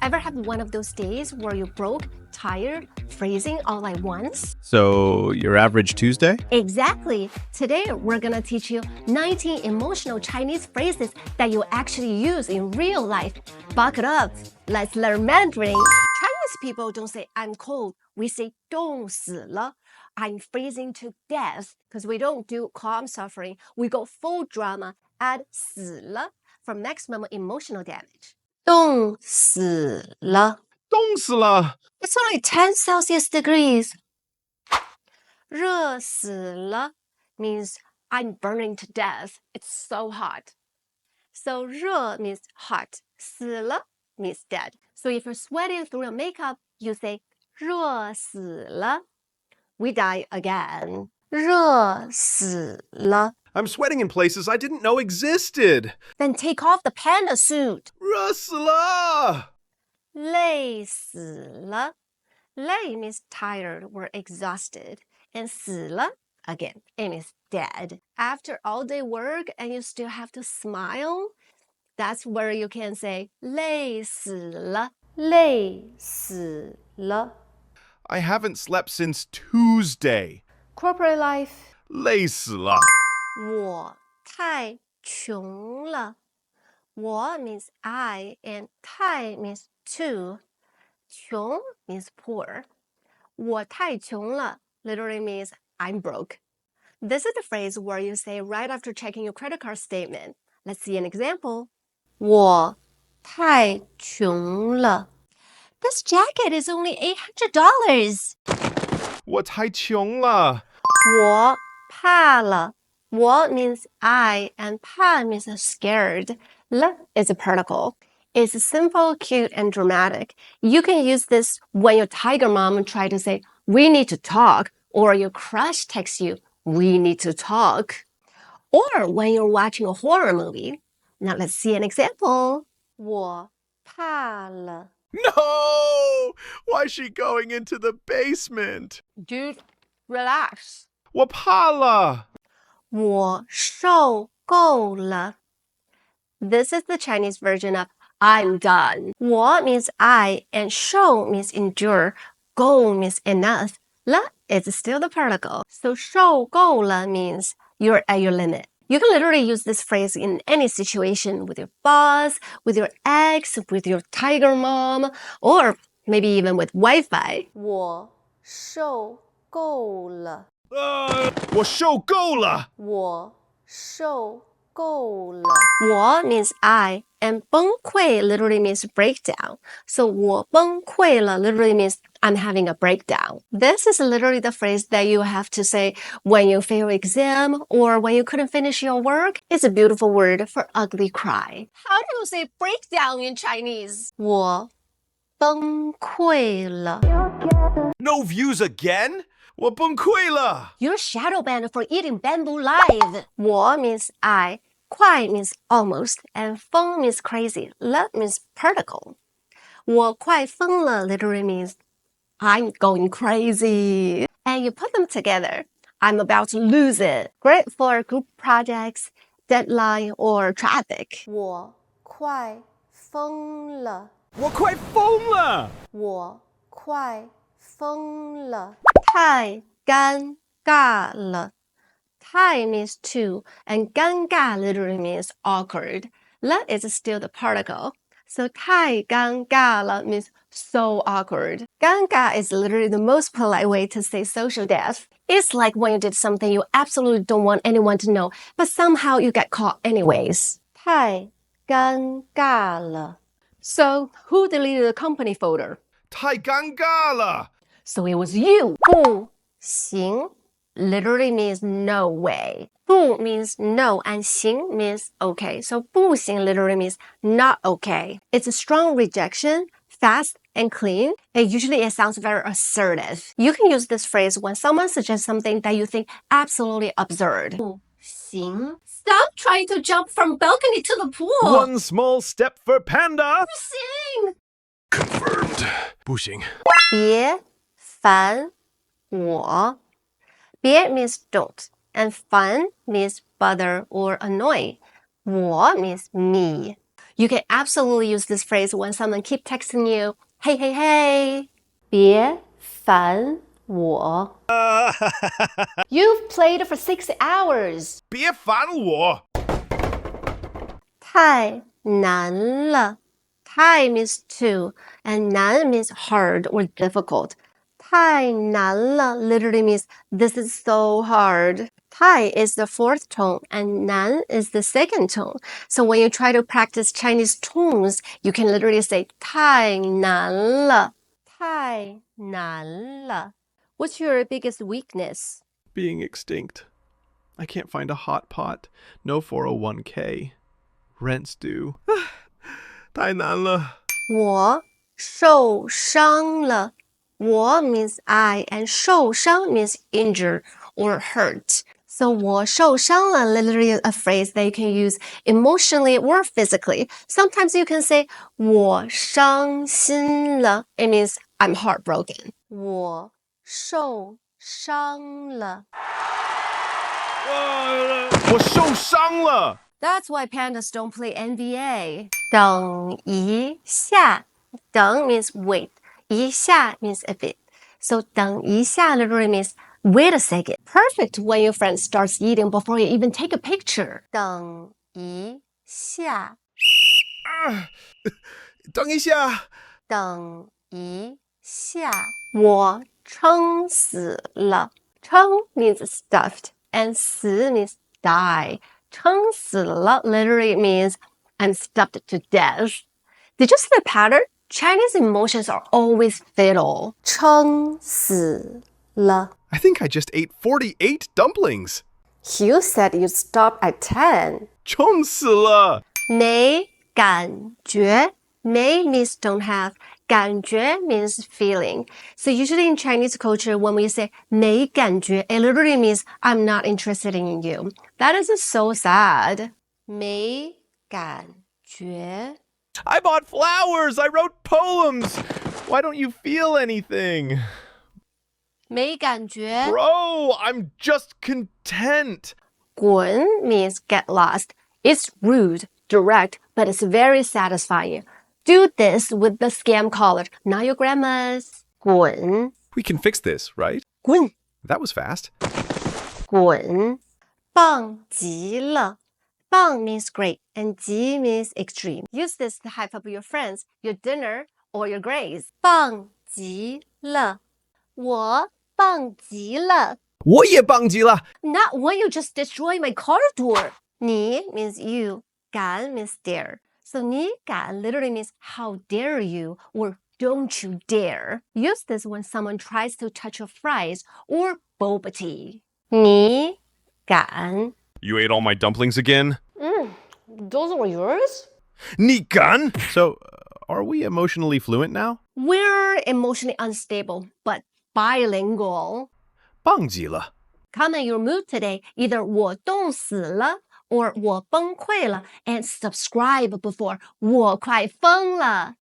Ever have one of those days where you broke, tired, freezing all at once? So, your average Tuesday? Exactly. Today, we're gonna teach you 19 emotional Chinese phrases that you actually use in real life. Buckle up. Let's learn Mandarin. Chinese people don't say I'm cold. We say 冻死了. I'm freezing to death because we don't do calm suffering. We go full drama, add 死了 for maximum emotional damage. 冻死了. 冻死了. It's only 10 Celsius degrees. 热死了 means I'm burning to death. It's so hot. So 热 means hot. 死了 means dead. So if you're sweating through your makeup, you say 热死了. We die again. 热死了. I'm sweating in places I didn't know existed. Then take off the panda suit. 热死了. 累死了. 累 means tired or exhausted. And 死了, again, it means dead. After all day work and you still have to smile, that's where you can say 累死了. 累死了. I haven't slept since Tuesday. Corporate life. 累死了. 我太穷了. 我 means I and 太 means too. 穷 means poor. 我太穷了 literally means I'm broke. This is the phrase where you say right after checking your credit card statement. Let's see an example. 我太穷了. This jacket is only $800. 我太穷了. 我怕了. 我 means I and 怕 means scared. 了 is a particle. It's simple, cute, and dramatic. You can use this when your tiger mom tries to say, we need to talk, or your crush texts you, we need to talk. Or when you're watching a horror movie. Now let's see an example. 我怕了. No! Why is she going into the basement? Dude, relax. 我怕了. 我受够了. This is the Chinese version of I'm done. 我 means I and 受 means endure. 够 means enough. 了 is still the particle. So 受够了 means you're at your limit. You can literally use this phrase in any situation with your boss, with your ex, with your tiger mom, or maybe even with Wi-Fi. 我受够了. 我受够了. 我受够了. 我 means I, and 崩溃 literally means breakdown. So 我崩溃了 literally means I'm having a breakdown. This is literally the phrase that you have to say when you fail exam or when you couldn't finish your work. It's a beautiful word for ugly cry. How do you say breakdown in Chinese? 我崩溃了. No views again? 我崩溃了. You're shadow banned for eating bamboo live. 我 means I, 快 means almost, and 疯 means crazy. 了 means particle. 我快疯了 literally means I'm going crazy. And you put them together. I'm about to lose it. Great for group projects, deadline, or traffic. 我快疯了. 我快疯了. 我快疯了. 太尴尬了. 太 means too, and 尴尬 literally means awkward. 了 is still the particle. So 太尴尬了 means so awkward. 尴尬 is literally the most polite way to say social death. It's like when you did something you absolutely don't want anyone to know, but somehow you get caught anyways. 太尴尬了. So who deleted the company folder? 太尴尬了. So it was you. 不行 literally means no way. 不 means no and 行 means okay. So 不行 literally means not okay. It's a strong rejection, fast and clean. And usually it sounds very assertive. You can use this phrase when someone suggests something that you think absolutely absurd. 不行. Stop trying to jump from balcony to the pool. One small step for Panda. 不行. Confirmed. 不行. 别烦我. 别 means don't, and 烦 means bother or annoy. 我 means me. You can absolutely use this phrase when someone keep texting you, hey, hey, hey.别烦我. Hey, hey, hey. 别烦我. You've played for 6 hours. 别烦我.太难了. 太 means too, and 难 means hard or difficult. 太难了 literally means this is so hard. 太 is the fourth tone and 难 is the second tone. So when you try to practice Chinese tones, you can literally say 太难了. 太难了. What's your biggest weakness? Being extinct. I can't find a hot pot. No 401k. Rent's due. 太难了.我受伤了. 我 means I and 受伤 means injure or hurt. So 我受伤了 literally a phrase that you can use emotionally or physically. Sometimes you can say 我伤心了. It means I'm heartbroken. 我受伤了. 我受伤了. That's why pandas don't play NBA. 等一下. 等 means wait. 一下 means a bit. So 等一下 literally means wait a second. Perfect when your friend starts eating before you even take a picture. 等一下. 等一下.等一下. 我撑死了. 撑 means stuffed and 死 means die. 撑死了 literally means I'm stuffed to death. Did you see the pattern? Chinese emotions are always fatal. 撑死了. I think I just ate 48 dumplings. You said you'd stop at 10. 撑死了. 没感觉. 没 means don't have. 感觉 means feeling. So usually in Chinese culture, when we say 没感觉, it literally means I'm not interested in you. That is so sad. 没感觉. I bought flowers. I wrote poems. Why don't you feel anything? 没感觉. Bro, I'm just content. 滚 means get lost. It's rude, direct, but it's very satisfying. Do this with the scam caller, not your grandma's. 滚. We can fix this, right? 滚. That was fast. 滚. 棒极了. 棒 means great, and 极 means extreme. Use this to hype up your friends, your dinner, or your grades. 棒极了. 我棒极了. 我也棒极了. Not when you just destroy my car door. 你 means you. 敢 means dare. So 你敢 literally means how dare you or don't you dare. Use this when someone tries to touch your fries or boba tea. 你敢. You ate all my dumplings again? Those were yours? 你敢? So, are we emotionally fluent now? We're emotionally unstable, but bilingual. 棒极了. Comment your mood today. Either 我冻死了 or 我崩溃了 and subscribe before 我快疯了.